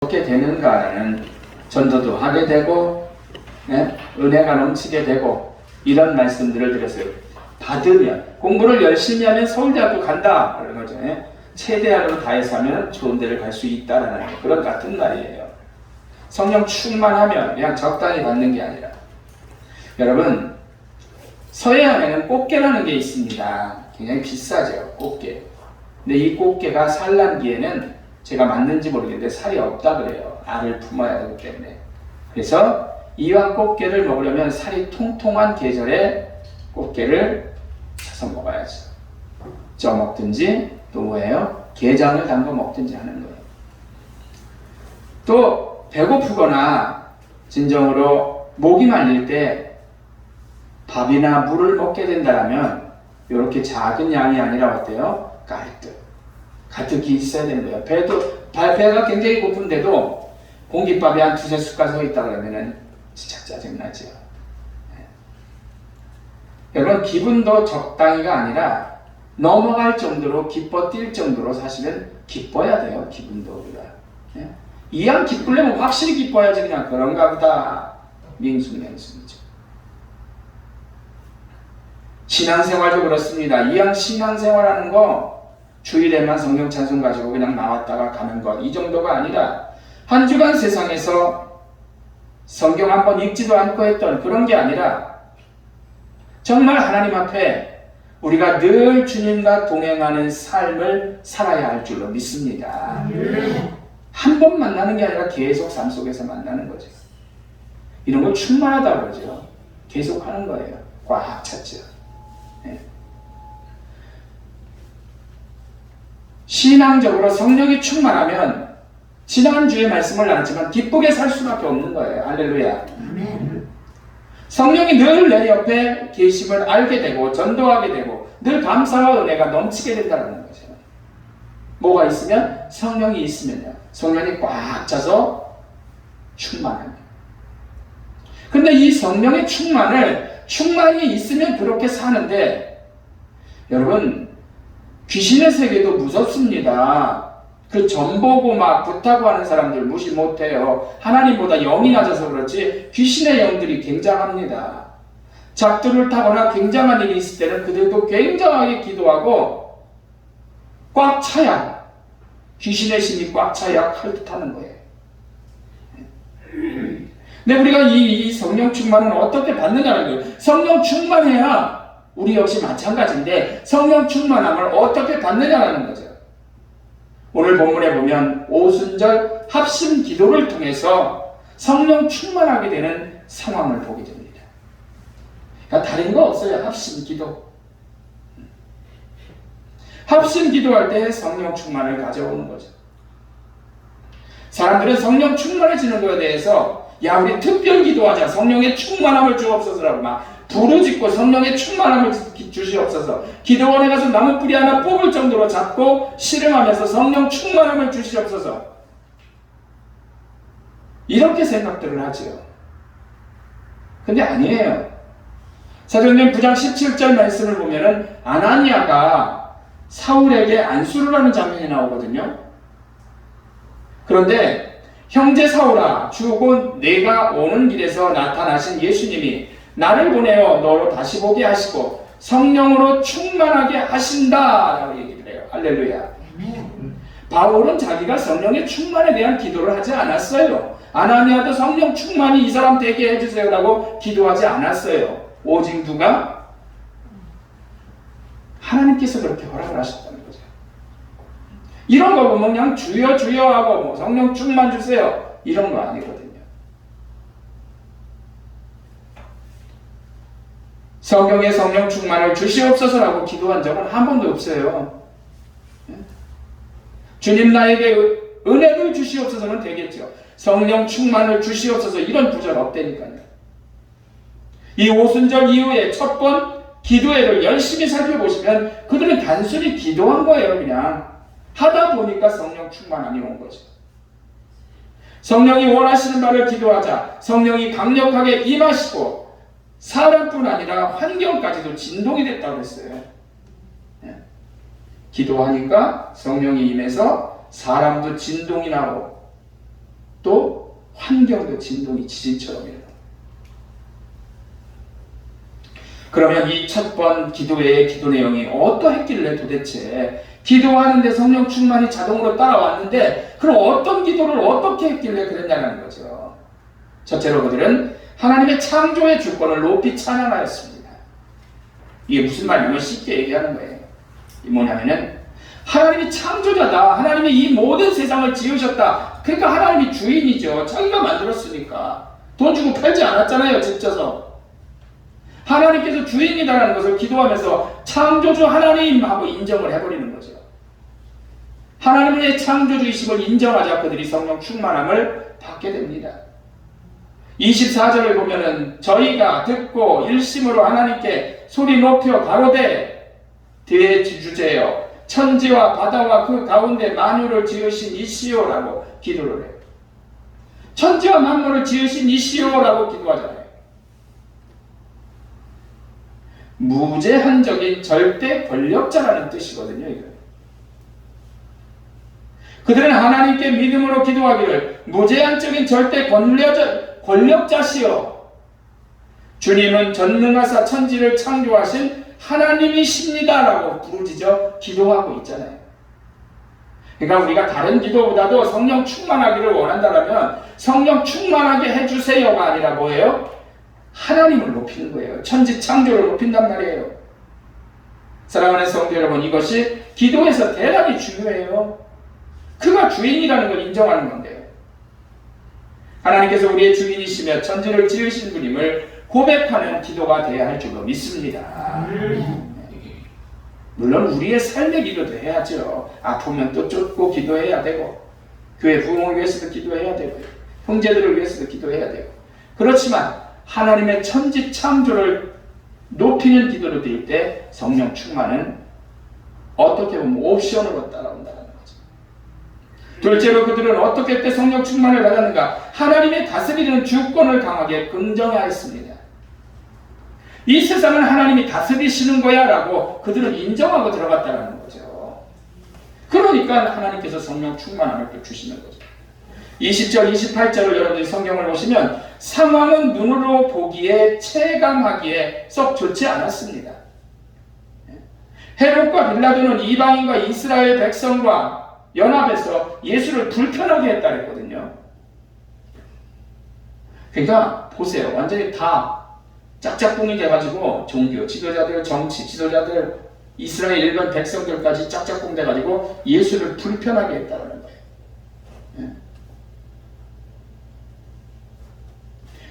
어떻게 되는가라는 전도도 하게 되고, 은혜가 넘치게 되고, 이런 말씀들을 드렸어요. 받으면, 공부를 열심히 하면 서울대학교 간다 그런 거죠. 최대한으로 다해서 하면 좋은 데를 갈 수 있다라는 그런 같은 말이에요. 성령 충만하면 그냥 적당히 받는 게 아니라, 여러분 서해안에는 꽃게라는 게 있습니다. 굉장히 비싸죠, 꽃게. 근데 이 꽃게가 산란기에는 제가 맞는지 모르겠는데 살이 없다 그래요. 알을 품어야 되기 때문에. 그래서 이왕 꽃게를 먹으려면 살이 통통한 계절에 꽃게를 사서 먹어야죠. 쪄 먹든지 또 뭐예요? 게장을 담궈 먹든지 하는 거예요. 또 배고프거나 진정으로 목이 말릴 때 밥이나 물을 먹게 된다면 이렇게 작은 양이 아니라 어때요? 가득히 있어야 되는 거예요. 배가 굉장히 고픈데도 공깃밥이 한 두세 숟갈 서 있다 그러면은 진짜 짜증나죠. 여러분, 기분도 적당히가 아니라 넘어갈 정도로 기뻐 뛸 정도로 사실은 기뻐야 돼요. 기분도 우리가. 이왕 기쁘려면 확실히 기뻐야지. 그냥 그런가 보다 밍숭맹숭이죠. 신앙생활도 그렇습니다. 이왕 신앙생활하는 거 주일에만 성경 찬송 가지고 그냥 나왔다가 가는 것, 이 정도가 아니라 한 주간 세상에서 성경 한 번 읽지도 않고 했던 그런 게 아니라 정말 하나님 앞에 우리가 늘 주님과 동행하는 삶을 살아야 할 줄로 믿습니다. 한 번 만나는 게 아니라 계속 삶 속에서 만나는 거죠. 이런 걸 충만하다 그러죠. 계속 하는 거예요. 꽉 찼죠. 신앙적으로 성령이 충만하면 지난주에 말씀을 나눴지만 기쁘게 살 수밖에 없는 거예요. 할렐루야. 아멘. 성령이 늘 내 옆에 계심을 알게 되고 전도하게 되고 늘 감사와 은혜가 넘치게 된다는 거죠. 뭐가 있으면? 성령이 있으면요. 성령이 꽉 차서 충만합니다. 근데 이 성령의 충만이 있으면 그렇게 사는데, 여러분, 귀신의 세계도 무섭습니다. 그 전보고 막 붙다고 하는 사람들 무시 못해요. 하나님보다 영이 낮아서 그렇지 귀신의 영들이 굉장합니다. 작두를 타거나 굉장한 일이 있을 때는 그들도 굉장하게 기도하고 꽉 차야, 귀신의 힘이 꽉 차야 칼듯하는 거예요. 근데 우리가 이 성령 충만은 어떻게 받느냐는 거예요. 성령 충만해야 우리 역시 마찬가지인데 성령 충만함을 어떻게 받느냐는 거죠. 오늘 본문에 보면 오순절 합심 기도를 통해서 성령 충만하게 되는 상황을 보게 됩니다. 그러니까 다른 거 없어요. 합심 기도. 합심 기도할 때 성령 충만을 가져오는 거죠. 사람들은 성령 충만해지는 것에 대해서 야, 우리 특별 기도하자. 성령의 충만함을 주옵소서라고 막 부르짖고 성령의 충만함을 주시옵소서. 기도원에 가서 나무 뿌리 하나 뽑을 정도로 잡고 씨름하면서 성령 충만함을 주시옵소서. 이렇게 생각들을 하죠. 근데 아니에요. 사도행전 9장 17절 말씀을 보면은 아나니아가 사울에게 안수를 하는 장면이 나오거든요. 그런데 형제 사울아, 주 내가 오는 길에서 나타나신 예수님이 나를 보내어 너로 다시 보게 하시고 성령으로 충만하게 하신다 라고 얘기를 해요. 할렐루야. 바울은 자기가 성령의 충만에 대한 기도를 하지 않았어요. 아나니아도 성령 충만이 이 사람 되게 해주세요 라고 기도하지 않았어요. 오직 누가? 하나님께서 그렇게 허락을 하셨다는 거죠. 이런 거 보면 그냥 주여 주여 하고 뭐 성령 충만 주세요 이런 거 아니거든요. 성경에 성령 충만을 주시옵소서라고 기도한 적은 한 번도 없어요. 주님 나에게 은혜를 주시옵소서는 되겠죠. 성령 충만을 주시옵소서 이런 구절 없다니까요. 이 오순절 이후에 첫 번 기도회를 열심히 살펴보시면 그들은 단순히 기도한 거예요. 그냥 하다 보니까 성령 충만함이 온 거죠. 성령이 원하시는 바를 기도하자 성령이 강력하게 임하시고 사람뿐 아니라 환경까지도 진동이 됐다고 했어요. 기도하니까 성령이 임해서 사람도 진동이 나고 환경도 진동이 지진처럼 일어나. 그러면 이 첫 번 기도회의 기도 내용이 어떠했길래 도대체 기도하는데 성령 충만이 자동으로 따라왔는데 그럼 어떤 기도를 어떻게 했길래 그랬냐는 거죠. 첫째로 그들은 하나님의 창조의 주권을 높이 찬양하였습니다. 이게 무슨 말이냐면 쉽게 얘기하는 거예요. 이 뭐냐면은 하나님이 창조자다. 하나님이 이 모든 세상을 지으셨다. 그러니까 하나님이 주인이죠. 자기가 만들었으니까. 돈 주고 팔지 않았잖아요. 직접. 하나님께서 주인이다라는 것을 기도하면서 창조주 하나님하고 인정을 해버리는 거죠. 하나님의 창조주이심을 인정하자 그들이 성령 충만함을 받게 됩니다. 24절을 보면은 저희가 듣고 일심으로 하나님께 소리 높여 가로되 대주제여 천지와 바다와 그 가운데 만유를 지으신 이시오라고 기도를 해요. 천지와 만물을 지으신 이시오라고 기도하잖아요. 무제한적인 절대 권력자라는 뜻이거든요. 이거. 그들은 하나님께 믿음으로 기도하기를 무제한적인 절대 권력자시여 주님은 전능하사 천지를 창조하신 하나님이십니다 라고 부르짖어 기도하고 있잖아요. 그러니까 우리가 다른 기도보다도 성령 충만하기를 원한다면 성령 충만하게 해주세요가 아니라 뭐예요? 하나님을 높이는 거예요. 천지 창조를 높인단 말이에요. 사랑하는 성도 여러분, 이것이 기도에서 대단히 중요해요. 그가 주인이라는 걸 인정하는 건데요. 하나님께서 우리의 주인이시며 천지를 지으신 분임을 고백하는 기도가 되어야 할 줄로 믿습니다. 물론 우리의 삶의 기도도 해야죠. 아프면 또 쫓고 기도해야 되고 교회 부흥을 위해서도 기도해야 되고 형제들을 위해서도 기도해야 되고 그렇지만 하나님의 천지 창조를 높이는 기도를 드릴 때 성령 충만은 어떻게 보면 옵션으로 따라온다는 거죠. 둘째로 그들은 어떻게 때 성령 충만을 받았는가? 하나님의 다스리는 주권을 강하게 긍정하였습니다. 이 세상은 하나님이 다스리시는 거야 라고 그들은 인정하고 들어갔다는 거죠. 그러니까 하나님께서 성령 충만함을 또 주시는 거죠. 20절, 28절을 여러분들이 성경을 보시면 상황은 눈으로 보기에 체감하기에 썩 좋지 않았습니다. 헤롯과 빌라도는 이방인과 이스라엘 백성과 연합해서 예수를 불편하게 했다 그랬거든요. 그러니까 보세요. 완전히 다 짝짝꿍이 돼가지고 종교, 지도자들, 정치, 지도자들, 이스라엘 일반 백성들까지 짝짝꿍 돼가지고 예수를 불편하게 했다는 거예요.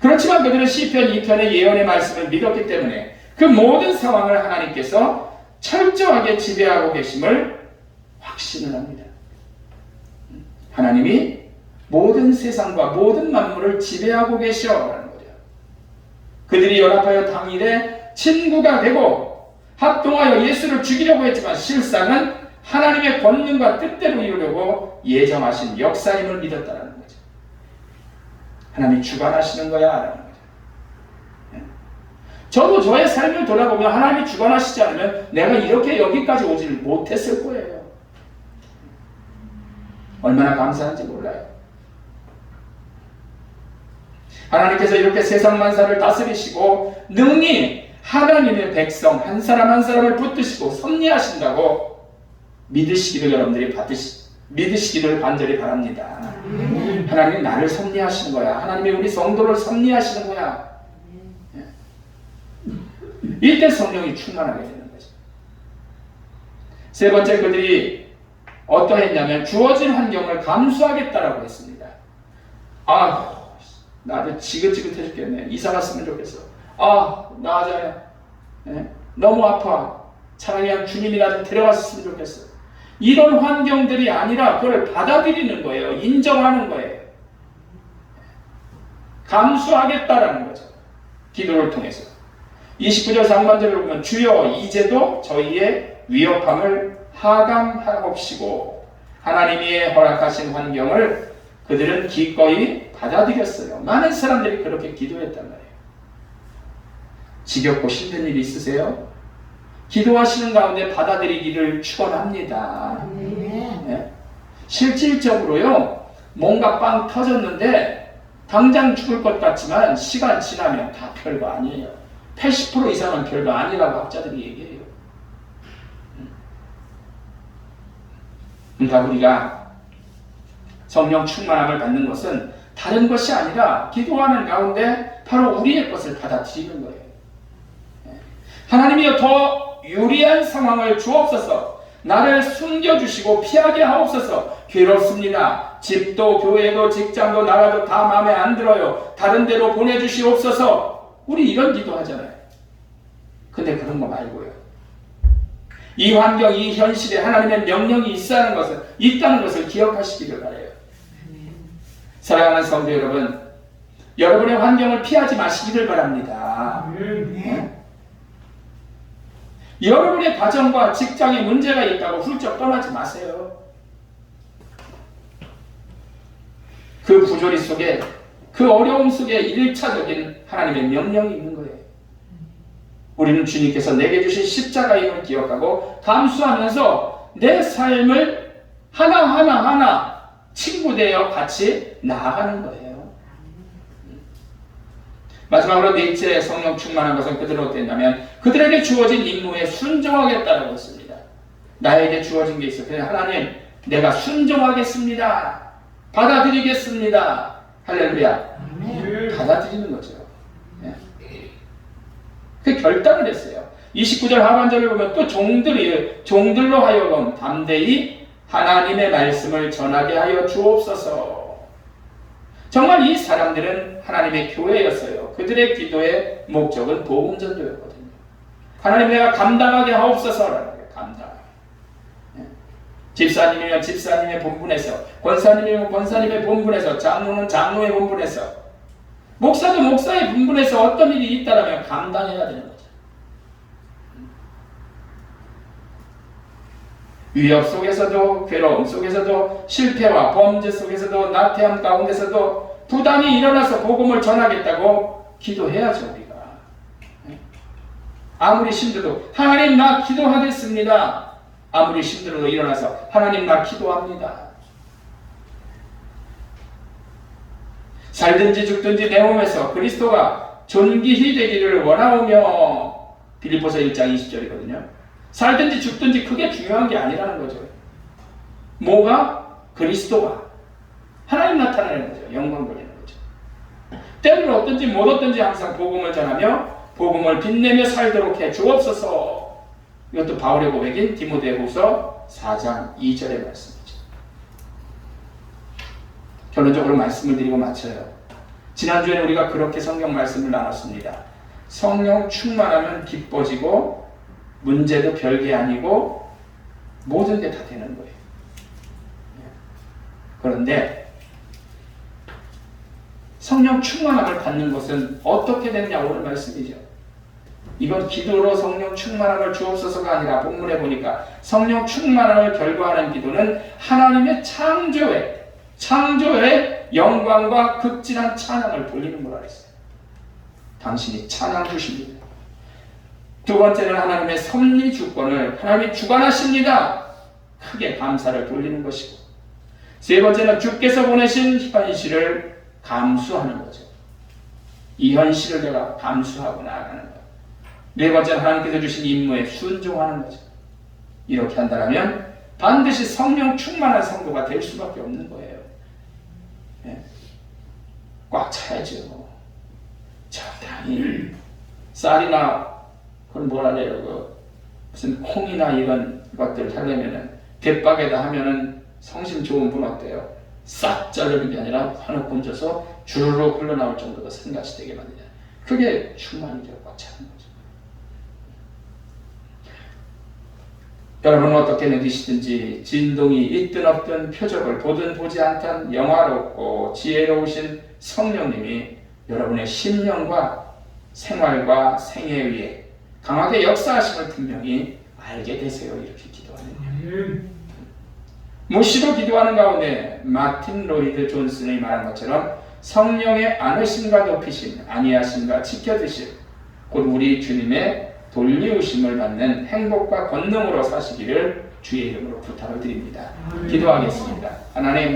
그렇지만 그들은 시편 2편의 예언의 말씀을 믿었기 때문에 그 모든 상황을 하나님께서 철저하게 지배하고 계심을 확신을 합니다. 하나님이 모든 세상과 모든 만물을 지배하고 계셔라는 거죠. 그들이 연합하여 당일에 친구가 되고 합동하여 예수를 죽이려고 했지만 실상은 하나님의 권능과 뜻대로 이루려고 예정하신 역사임을 믿었다는 거죠. 하나님이 주관하시는 거야 라는 거죠. 저도 저의 삶을 돌아보면 하나님이 주관하시지 않으면 내가 이렇게 여기까지 오지 못했을 거예요. 얼마나 감사한지 몰라요. 하나님께서 이렇게 세상 만사를 다스리시고 능히 하나님의 백성 한 사람 한 사람을 붙드시고 섭리하신다고 믿으시기를 여러분들이 믿으시기를 간절히 바랍니다. 하나님이 나를 섭리하시는 거야. 하나님이 우리 성도를 섭리하시는 거야. 이때 성령이 충만하게 되는 거죠. 세 번째, 그들이 어떠했냐면 주어진 환경을 감수하겠다라고 했습니다. 나도 지긋지긋해 죽겠네. 이사 갔으면 좋겠어. 나아져요. 너무 아파. 차라리 그냥 주님이 나 좀 데려갔으면 좋겠어. 이런 환경들이 아니라 그걸 받아들이는 거예요. 인정하는 거예요. 감수하겠다라는 거죠. 기도를 통해서. 29절 상반절을 보면 주여 이제도 저희의 위협함을 하감하옵시고 하나님이 허락하신 환경을 그들은 기꺼이 받아들였어요. 많은 사람들이 그렇게 기도했단 말이에요. 지겹고 힘든 일이 있으세요? 기도하시는 가운데 받아들이기를 축원합니다. 네? 실질적으로요, 뭔가 빵 터졌는데 당장 죽을 것 같지만 시간 지나면 다 별거 아니에요. 80% 이상은 별거 아니라고 학자들이 얘기해요. 그러니까 우리가 성령 충만함을 받는 것은 다른 것이 아니라 기도하는 가운데 바로 우리의 것을 받아들이는 거예요. 하나님이여 더 유리한 상황을 주옵소서. 나를 숨겨주시고 피하게 하옵소서. 괴롭습니다. 집도 교회도 직장도 나라도 다 마음에 안 들어요. 다른 데로 보내주시옵소서. 우리 이런 기도 하잖아요. 근데 그런 거 말고요. 이 환경, 이 현실에 하나님의 명령이 있다는 것을 기억하시기를 바라요. 사랑하는 성도 여러분, 여러분의 환경을 피하지 마시기를 바랍니다. 여러분의 가정과 직장에 문제가 있다고 훌쩍 떠나지 마세요. 그 부조리 속에, 그 어려움 속에 1차적인 하나님의 명령이 있는 거예요. 우리는 주님께서 내게 주신 십자가임을 기억하고 감수하면서 내 삶을 하나하나 친구되어 같이 나아가는 거예요. 마지막으로 넷째 성령 충만한 것은 그들은 어땠냐면 그들에게 주어진 임무에 순종하겠다라고 했습니다. 나에게 주어진 게 있어요. 그냥 하나님, 내가 순종하겠습니다. 받아들이겠습니다. 할렐루야. 받아들이는 거죠. 그 결단을 했어요. 29절 하반절을 보면 또 종들로 하여금 담대히 하나님의 말씀을 전하게 하여 주옵소서. 정말 이 사람들은 하나님의 교회였어요. 그들의 기도의 목적은 복음 전도였거든요. 하나님, 내가 감당하게 하옵소서라는 거예요. 감당. 집사님이면 집사님의 본분에서, 권사님이면 권사님의 본분에서, 장로는 장로의 본분에서, 목사도 목사의 본분에서 어떤 일이 있다면 감당해야 되는 거죠. 위협 속에서도, 괴로움 속에서도, 실패와 범죄 속에서도, 나태함 가운데서도 부담이 일어나서 복음을 전하겠다고 기도해야죠, 우리가. 아무리 힘들어도 하나님, 나 기도하겠습니다. 아무리 힘들어도 일어나서 하나님, 나 기도합니다. 살든지 죽든지 내 몸에서 그리스도가 존귀히 되기를 원하오며, 빌립보서 1장 20절이거든요. 살든지 죽든지 그게 중요한 게 아니라는 거죠. 뭐가? 그리스도가. 하나님 나타나는 거죠. 영광 돌리는 거죠. 때를 얻든지 못 얻든지 항상 복음을 전하며 복음을 빛내며 살도록 해 주옵소서. 이것도 바울의 고백인 디모데후서 4장 2절의 말씀이죠. 결론적으로 말씀을 드리고 마쳐요. 지난주에는 우리가 그렇게 성경 말씀을 나눴습니다. 성령 충만하면 기뻐지고 문제도 별게 아니고 모든 게 다 되는 거예요. 그런데 성령 충만함을 받는 것은 어떻게 되느냐, 오늘 말씀이죠. 이건 기도로 성령 충만함을 주옵소서가 아니라 본문에 보니까 성령 충만함을 결과하는 기도는 하나님의 창조의 영광과 극진한 찬양을 돌리는 거라 했어요. 당신이 찬양 주십니다. 두 번째는 하나님의 섭리 주권을 하나님이 주관하십니다. 크게 감사를 돌리는 것이고, 세 번째는 주께서 보내신 현실을 감수하는 거죠. 이 현실을 내가 감수하고 나아가는 것. 네 번째는 하나님께서 주신 임무에 순종하는 거죠. 이렇게 한다면 반드시 성령 충만한 성도가 될 수밖에 없는 거예요. 꽉 차야죠. 적당히 쌀이나 그건 뭐라 그래요? 무슨 콩이나 이런 것들을 하려면은 대박에다 하면은 성심 좋은 분 어때요? 싹 자르는 게 아니라 한우 얹어서 주르륵 흘러나올 정도로 생같이 되게 만드냐. 그게 충만이죠. 꽉 차는 거죠. 여러분은 어떻게 느끼시든지 진동이 있든 없든 표적을 보든 보지 않든 영화롭고 지혜로우신 성령님이 여러분의 심령과 생활과 생애 위에 강하게 역사하심을 분명히 알게 되세요. 이렇게 기도하면요. 무시로 기도하는 가운데 마틴 로이드 존슨이 말한 것처럼 성령의 안으심과 높이심, 안위하심과 지켜드심, 곧 우리 주님의 돌리우심을 받는 행복과 권능으로 사시기를 주의 이름으로 부탁을 드립니다. 기도하겠습니다. 하나님,